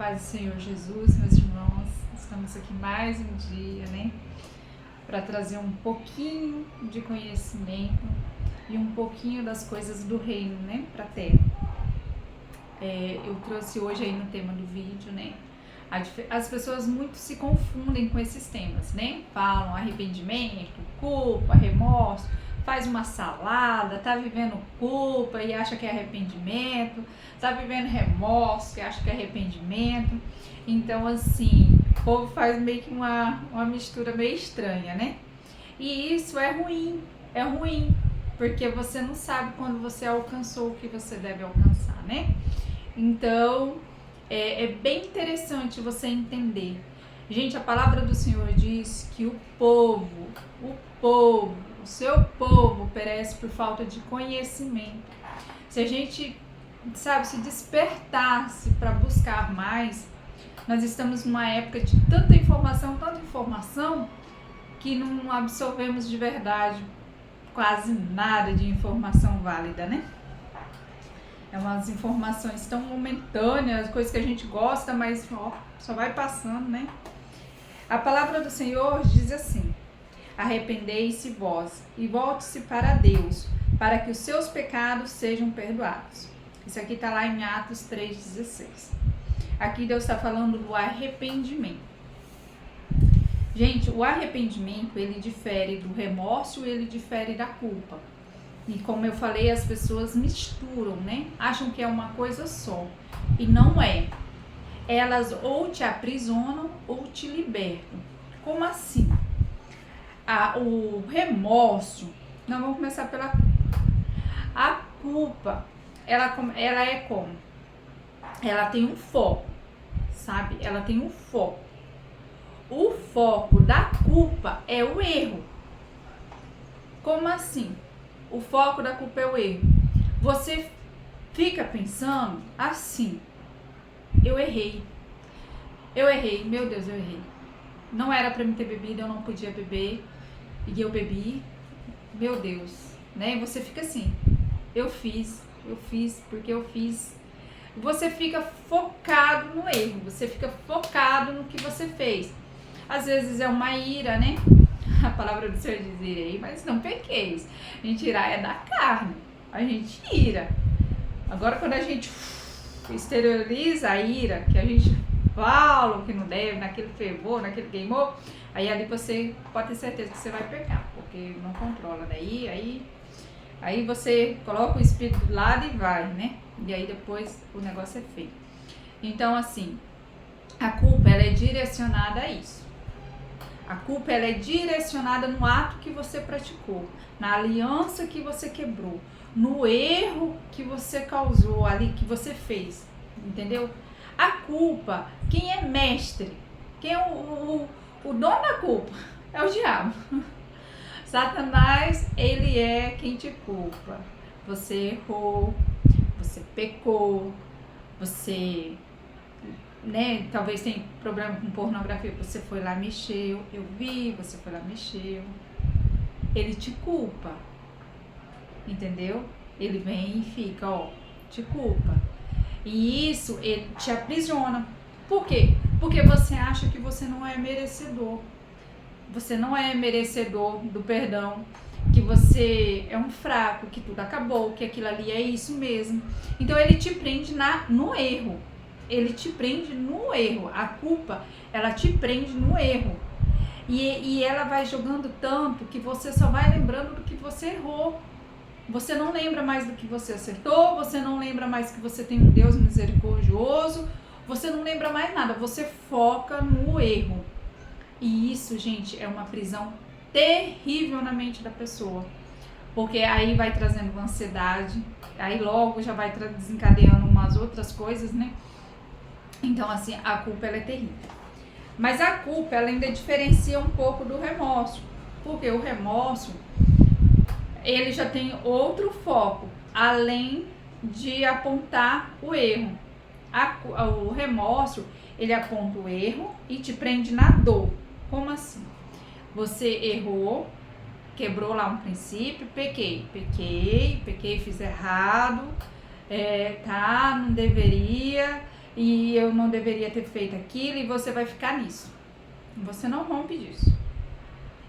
paz do Senhor Jesus, meus irmãos. Estamos aqui mais um dia, né? Para trazer um pouquinho de conhecimento e um pouquinho das coisas do reino, né? Para a terra. Eu trouxe hoje aí no tema do vídeo, né? As pessoas muito se confundem com esses temas, né? Falam arrependimento, culpa, remorso, faz uma salada, tá vivendo culpa e acha que é arrependimento, tá vivendo remorso e acha que é arrependimento. Então, assim, o povo faz meio que uma mistura meio estranha, né? E isso é ruim, porque você não sabe quando você alcançou o que você deve alcançar, né? Então, é bem interessante você entender. Gente, a palavra do Senhor diz que o seu povo perece por falta de conhecimento. Se a gente, se despertasse para buscar mais, nós estamos numa época de tanta informação, que não absorvemos de verdade quase nada de informação válida, né? É umas informações tão momentâneas, coisas que a gente gosta, mas só vai passando, né? A palavra do Senhor diz assim: arrependei-se vós e volte-se para Deus, para que os seus pecados sejam perdoados. Isso aqui está lá em Atos 3,16. Aqui Deus está falando do arrependimento. Gente, o arrependimento, ele difere do remorso, ele difere da culpa. E como eu falei, as pessoas misturam, né? Acham que é uma coisa só. E não é. Elas ou te aprisionam ou te libertam. Como assim? O remorso, nós vamos começar pela culpa. A culpa, ela é como? Ela tem um foco, sabe? Ela tem um foco. O foco da culpa é o erro. Como assim? O foco da culpa é o erro. Você fica pensando assim: eu errei, meu Deus, eu errei. Não era pra mim ter bebido, eu não podia beber, e eu bebi, meu Deus, né? E você fica assim: eu fiz, porque eu fiz. Você fica focado no erro, você fica focado no que você fez. Às vezes é uma ira, né? A palavra do Senhor diz: irei, mas não pequeis. A gente irá é da carne, a gente ira. Agora, quando a gente exterioriza a ira, que a gente fala o que não deve, naquele fervor, naquele queimou, aí ali você pode ter certeza que você vai pecar, porque não controla, né? Aí você coloca o espírito do lado e vai, né? E aí depois o negócio é feio. Então, assim, a culpa, ela é direcionada a isso. A culpa, ela é direcionada no ato que você praticou, na aliança que você quebrou, no erro que você causou ali, que você fez, entendeu? A culpa, quem é mestre, quem é o dono da culpa? É o diabo. Satanás, ele é quem te culpa. Você errou, você pecou, você, né, talvez tem problema com pornografia, você foi lá, mexeu, eu vi, você foi lá, mexeu. Ele te culpa, entendeu? Ele vem e fica, te culpa. E isso, ele te aprisiona. Por quê? Porque você acha que você não é merecedor. Você não é merecedor do perdão, que você é um fraco, que tudo acabou, que aquilo ali é isso mesmo. Então ele te prende no erro. Ele te prende no erro. A culpa, ela te prende no erro. E ela vai jogando tanto que você só vai lembrando do que você errou. Você não lembra mais do que você acertou, você não lembra mais que você tem um Deus misericordioso, você não lembra mais nada, você foca no erro. E isso, gente, é uma prisão terrível na mente da pessoa. Porque aí vai trazendo ansiedade, aí logo já vai desencadeando umas outras coisas, né? Então, assim, a culpa, ela é terrível. Mas a culpa, ela ainda diferencia um pouco do remorso. Porque o remorso, ele já tem outro foco, além de apontar o erro. O remorso, ele aponta o erro e te prende na dor. Como assim? Você errou, quebrou lá um princípio, pequei, fiz errado, não deveria, e eu não deveria ter feito aquilo, e você vai ficar nisso. Você não rompe disso.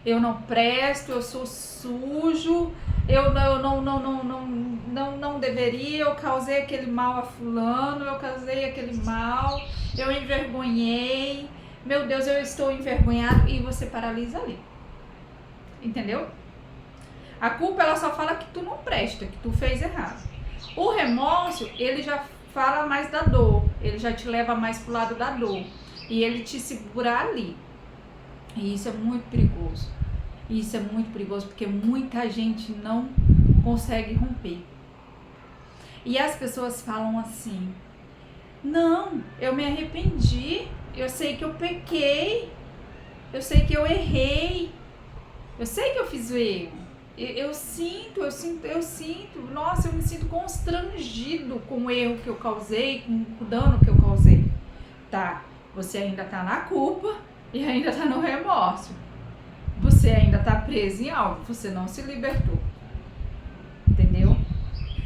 Eu não presto, eu sou sujo, eu não deveria, eu causei aquele mal a fulano, eu causei aquele mal, eu envergonhei, meu Deus, eu estou envergonhado, e você paralisa ali. Entendeu? A culpa, ela só fala que tu não presta, que tu fez errado. O remorso, ele já fala mais da dor, ele já te leva mais pro lado da dor, e ele te segura ali. E isso é muito perigoso. Isso é muito perigoso porque muita gente não consegue romper. E as pessoas falam assim: não, eu me arrependi, eu sei que eu pequei, eu sei que eu errei, eu sei que eu fiz o erro. Eu sinto, nossa, eu me sinto constrangido com o erro que eu causei, com o dano que eu causei. Tá, você ainda tá na culpa e ainda tá no remorso. Você ainda tá preso em algo, você não se libertou. Entendeu?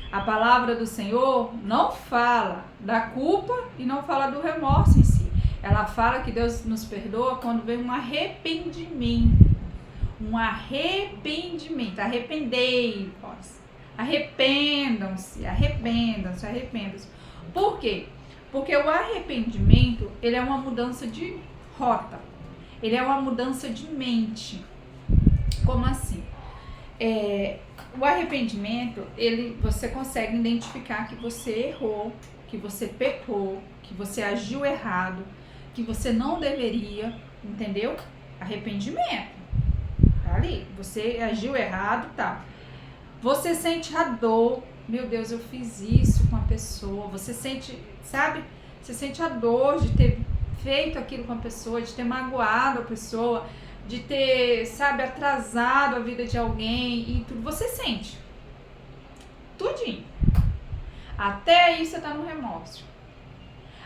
A palavra do Senhor não fala da culpa e não fala do remorso em si. Ela fala que Deus nos perdoa quando vem um arrependimento. Um arrependimento. Arrependei-vos. Arrependam-se. Por quê? Porque o arrependimento, ele é uma mudança de rota. Ele é uma mudança de mente. Como assim? O arrependimento, você consegue identificar que você errou, que você pecou, que você agiu errado, que você não deveria, entendeu? Arrependimento. Tá ali, você agiu errado, tá? Você sente a dor, meu Deus, eu fiz isso com a pessoa. Você sente, sabe? Você sente a dor de ter feito aquilo com a pessoa, de ter magoado a pessoa, de ter, sabe, atrasado a vida de alguém e tudo. Você sente. Tudinho. Até aí você tá no remorso.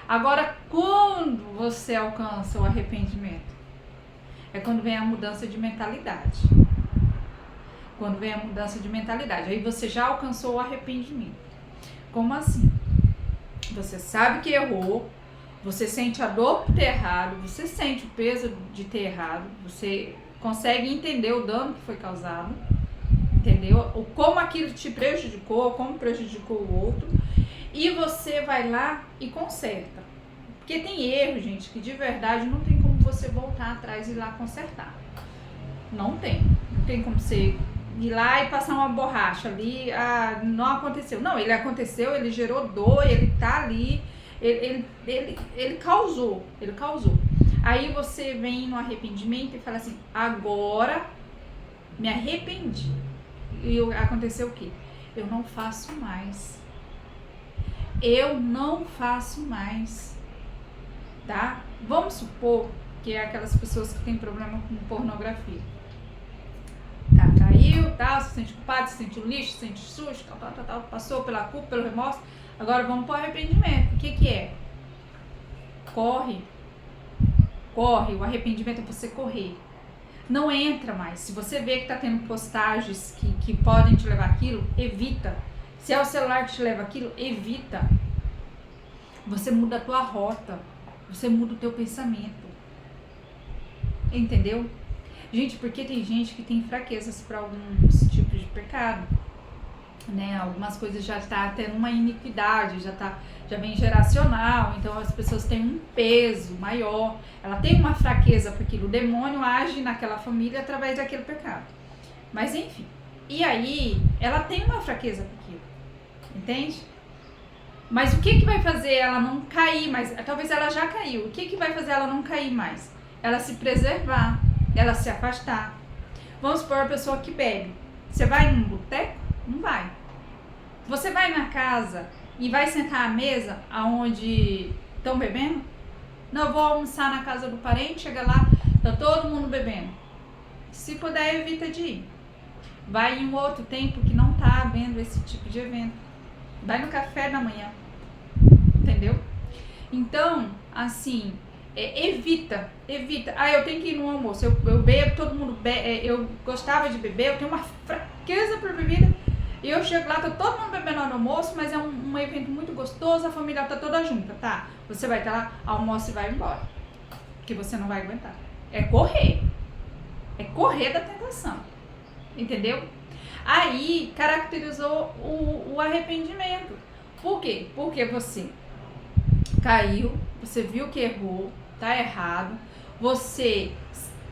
Agora, quando você alcança o arrependimento? É quando vem a mudança de mentalidade. Quando vem a mudança de mentalidade. Aí você já alcançou o arrependimento. Como assim? Você sabe que errou, você sente a dor por ter errado, você sente o peso de ter errado, você consegue entender o dano que foi causado, entendeu? Ou como aquilo te prejudicou, como prejudicou o outro, e você vai lá e conserta. Porque tem erro, gente, que de verdade não tem como você voltar atrás e ir lá consertar. Não tem como você ir lá e passar uma borracha ali, não aconteceu. Não, ele aconteceu, ele gerou dor, ele tá ali, ele causou. Aí você vem no arrependimento e fala assim: agora me arrependi. E aconteceu o quê? Eu não faço mais. Tá? Vamos supor que é aquelas pessoas que têm problema com pornografia. Tá, caiu, tal, se sente culpado, se sente lixo, se sente sujo, tal, passou pela culpa, pelo remorso. Agora vamos para o arrependimento. O que é? Corre. O arrependimento é você correr. Não entra mais. Se você vê que tá tendo postagens que podem te levar aquilo, evita. Se é o celular que te leva aquilo, evita. Você muda a tua rota. Você muda o teu pensamento. Entendeu? Gente, porque tem gente que tem fraquezas para alguns tipos de pecado, né? Algumas coisas já tá tendo uma iniquidade, já vem geracional, então as pessoas têm um peso maior, ela tem uma fraqueza para aquilo, o demônio age naquela família através daquele pecado. Mas enfim, e aí ela tem uma fraqueza para aquilo, entende? Mas o que vai fazer ela não cair mais? Talvez ela já caiu. O que vai fazer ela não cair mais? Ela se preservar, ela se afastar. Vamos supor a pessoa que bebe. Você vai num boteco? Não vai. Você vai na casa e vai sentar à mesa aonde estão bebendo? Não, eu vou almoçar na casa do parente, chega lá, tá todo mundo bebendo. Se puder, evita de ir. Vai em um outro tempo que não tá havendo esse tipo de evento. Vai no café da manhã. Entendeu? Então, assim, evita. Eu tenho que ir no almoço. Eu bebo, todo mundo bebe. Eu gostava de beber, eu tenho uma fraqueza por bebida. E eu chego lá, tá todo mundo bebendo no almoço, mas é um evento muito gostoso, a família tá toda junta, tá? Você vai estar lá, almoça e vai embora. Que você não vai aguentar. É correr. É correr da tentação. Entendeu? Aí caracterizou o arrependimento. Por quê? Porque você caiu, você viu que errou, tá errado, você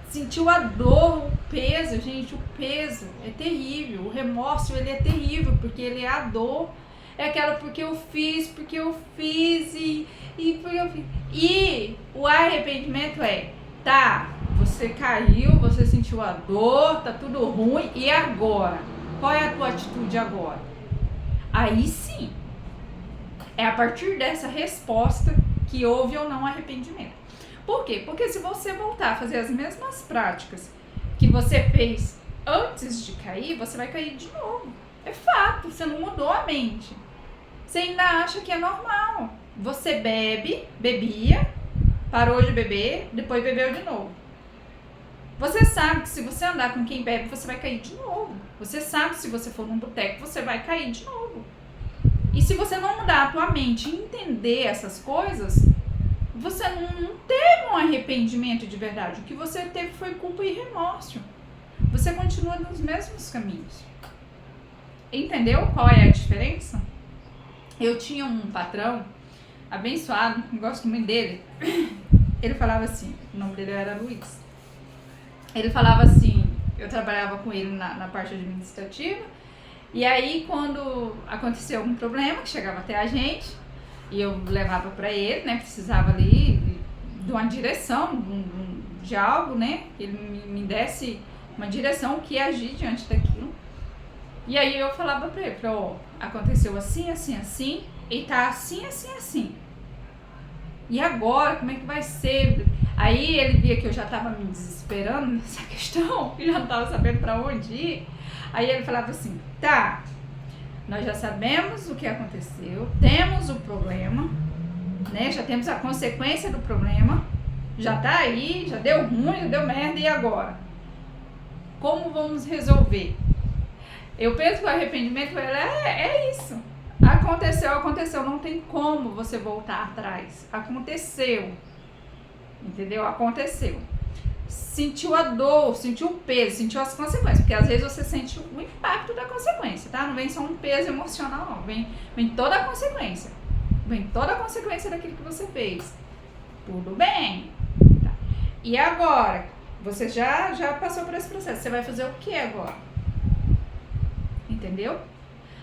sentiu a dor, o peso, gente, o peso é terrível, o remorso ele é terrível, porque ele é a dor, é aquela porque eu fiz e porque eu fiz. E o arrependimento é, tá, você caiu, você sentiu a dor, tá tudo ruim, e agora? Qual é a tua atitude agora? Aí sim, é a partir dessa resposta que houve ou não arrependimento. Por quê? Porque se você voltar a fazer as mesmas práticas que você fez antes de cair, você vai cair de novo. É fato, você não mudou a mente. Você ainda acha que é normal. Você bebia, parou de beber, depois bebeu de novo. Você sabe que se você andar com quem bebe, você vai cair de novo. Você sabe que se você for num boteco, você vai cair de novo. E se você não mudar a tua mente e entender essas coisas, você não teve um arrependimento de verdade. O que você teve foi culpa e remorso. Você continua nos mesmos caminhos. Entendeu qual é a diferença? Eu tinha um patrão abençoado, gosto muito dele. Ele falava assim, o nome dele era Luiz. Ele falava assim, eu trabalhava com ele na parte administrativa, e aí quando acontecia algum problema que chegava até a gente, e eu levava para ele, né, precisava ali de uma direção, de algo, né, que ele me desse uma direção que ia agir diante daquilo. E aí eu falava para ele, ó, aconteceu assim, assim, assim, e tá assim, assim, assim. E agora, como é que vai ser? Aí ele via que eu já tava me desesperando nessa questão, que já não tava sabendo para onde ir. Aí ele falava assim, tá, nós já sabemos o que aconteceu, temos o problema, né? Já temos a consequência do problema, já tá aí, já deu ruim, já deu merda, e agora? Como vamos resolver? Eu penso que o arrependimento é isso. Aconteceu, não tem como você voltar atrás. Aconteceu. Entendeu? Aconteceu. Sentiu a dor, sentiu o peso, sentiu as consequências. Porque às vezes você sente o impacto da consequência, tá? Não vem só um peso emocional, não. Vem toda a consequência. Vem toda a consequência daquilo que você fez. Tudo bem. Tá. E agora? Você já passou por esse processo. Você vai fazer o que agora? Entendeu?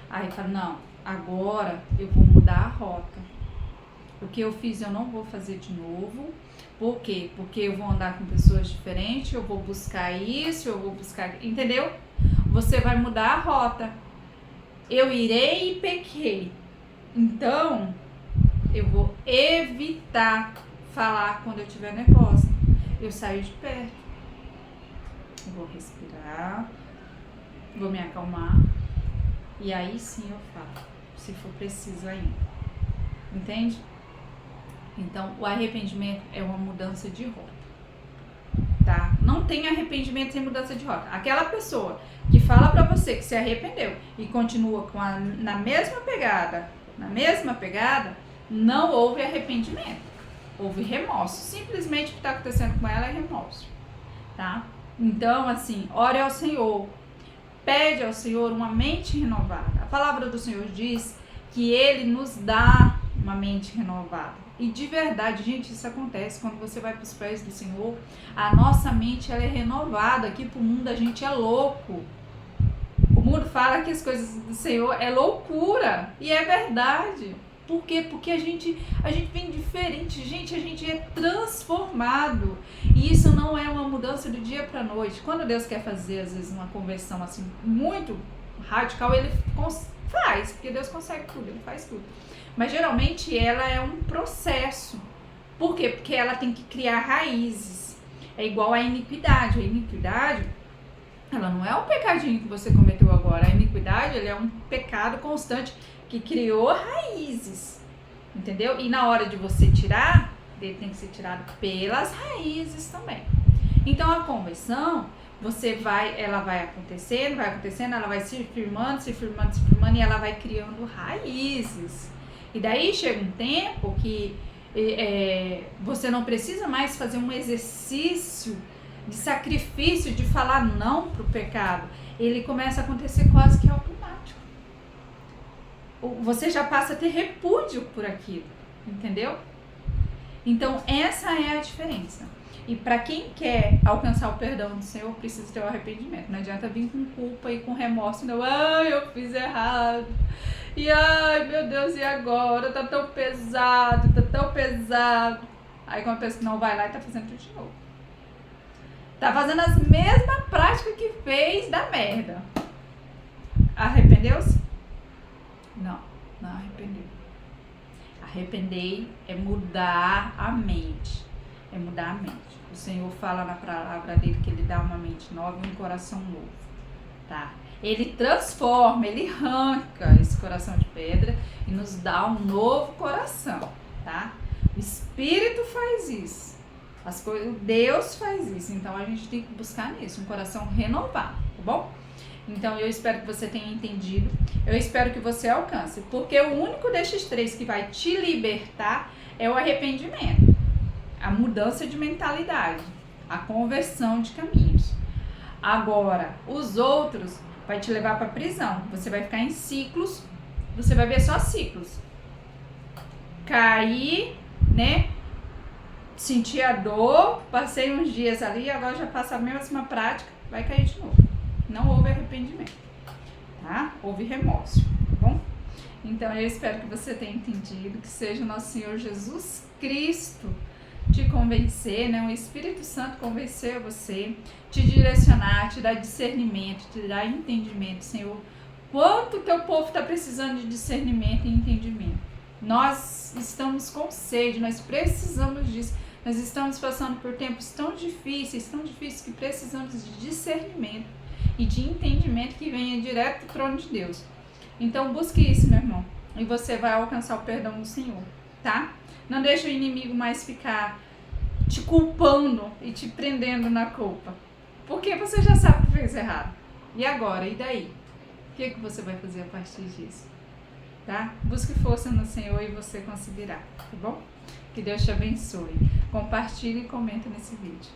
Aí fala, não, agora eu vou mudar a rota. O que eu fiz eu não vou fazer de novo. Por quê? Porque eu vou andar com pessoas diferentes, eu vou buscar isso, eu vou buscar... Entendeu? Você vai mudar a rota. Eu irei e pequei. Então, eu vou evitar falar quando eu estiver nervosa. Eu saio de perto. Eu vou respirar. Vou me acalmar. E aí sim eu falo. Se for preciso ainda. Entende? Então, o arrependimento é uma mudança de rota, tá? Não tem arrependimento sem mudança de rota. Aquela pessoa que fala pra você que se arrependeu e continua na mesma pegada, não houve arrependimento. Houve remorso. Simplesmente o que está acontecendo com ela é remorso, tá? Então, assim, ore ao Senhor. Pede ao Senhor uma mente renovada. A palavra do Senhor diz que Ele nos dá uma mente renovada. E de verdade, gente, isso acontece quando você vai para os pés do Senhor. A nossa mente ela é renovada. Aqui pro mundo a gente é louco. O mundo fala que as coisas do Senhor é loucura. E é verdade. Por quê? Porque a gente vem diferente, gente, a gente é transformado. E isso não é uma mudança do dia para noite. Quando Deus quer fazer, às vezes, uma conversão assim muito radical, Ele faz, porque Deus consegue tudo, Ele faz tudo. Mas geralmente ela é um processo. Por quê? Porque ela tem que criar raízes. É igual à iniquidade. A iniquidade, ela não é um pecadinho que você cometeu agora. A iniquidade, ela é um pecado constante que criou raízes. Entendeu? E na hora de você tirar, ele tem que ser tirado pelas raízes também. Então a conversão, ela vai acontecendo, ela vai se firmando, e ela vai criando raízes. E daí chega um tempo que você não precisa mais fazer um exercício de sacrifício, de falar não pro pecado. Ele começa a acontecer quase que automático. Você já passa a ter repúdio por aquilo, entendeu? Então essa é a diferença. E para quem quer alcançar o perdão do Senhor, precisa ter o arrependimento. Não adianta vir com culpa e com remorso, não. Ai, eu fiz errado. E ai, meu Deus, e agora? Tá tão pesado, tá tão pesado. Aí quando a pessoa não vai lá e tá fazendo tudo de novo. Tá fazendo as mesmas práticas que fez da merda. Arrependeu-se? Não, não arrependeu. Arrepender é mudar a mente. É mudar a mente. O Senhor fala na palavra dele que ele dá uma mente nova e um coração novo, tá? Ele transforma, ele arranca esse coração de pedra e nos dá um novo coração, tá? O Espírito faz isso. Deus faz isso. Então a gente tem que buscar nisso, um coração renovado, tá bom? Então eu espero que você tenha entendido. Eu espero que você alcance, porque o único destes três que vai te libertar é o arrependimento, a mudança de mentalidade, a conversão de caminhos. Agora, os outros vai te levar para prisão. Você vai ficar em ciclos, você vai ver só ciclos. Cair, né? Sentir a dor, passei uns dias ali, agora já faço a mesma prática, vai cair de novo. Não houve arrependimento, tá? Houve remorso, tá bom? Então eu espero que você tenha entendido, que seja o nosso Senhor Jesus Cristo te convencer, né? O Espírito Santo convencer você, te direcionar, te dar discernimento, te dar entendimento, Senhor. Quanto teu povo está precisando de discernimento e entendimento. Nós estamos com sede, nós precisamos disso. Nós estamos passando por tempos tão difíceis que precisamos de discernimento e de entendimento que venha direto do trono de Deus. Então busque isso, meu irmão, e você vai alcançar o perdão do Senhor, tá? Não deixe o inimigo mais ficar te culpando e te prendendo na culpa, porque você já sabe que fez errado. E agora? E daí? O que você vai fazer a partir disso? Tá? Busque força no Senhor e você conseguirá, tá bom? Que Deus te abençoe. Compartilhe e comenta nesse vídeo.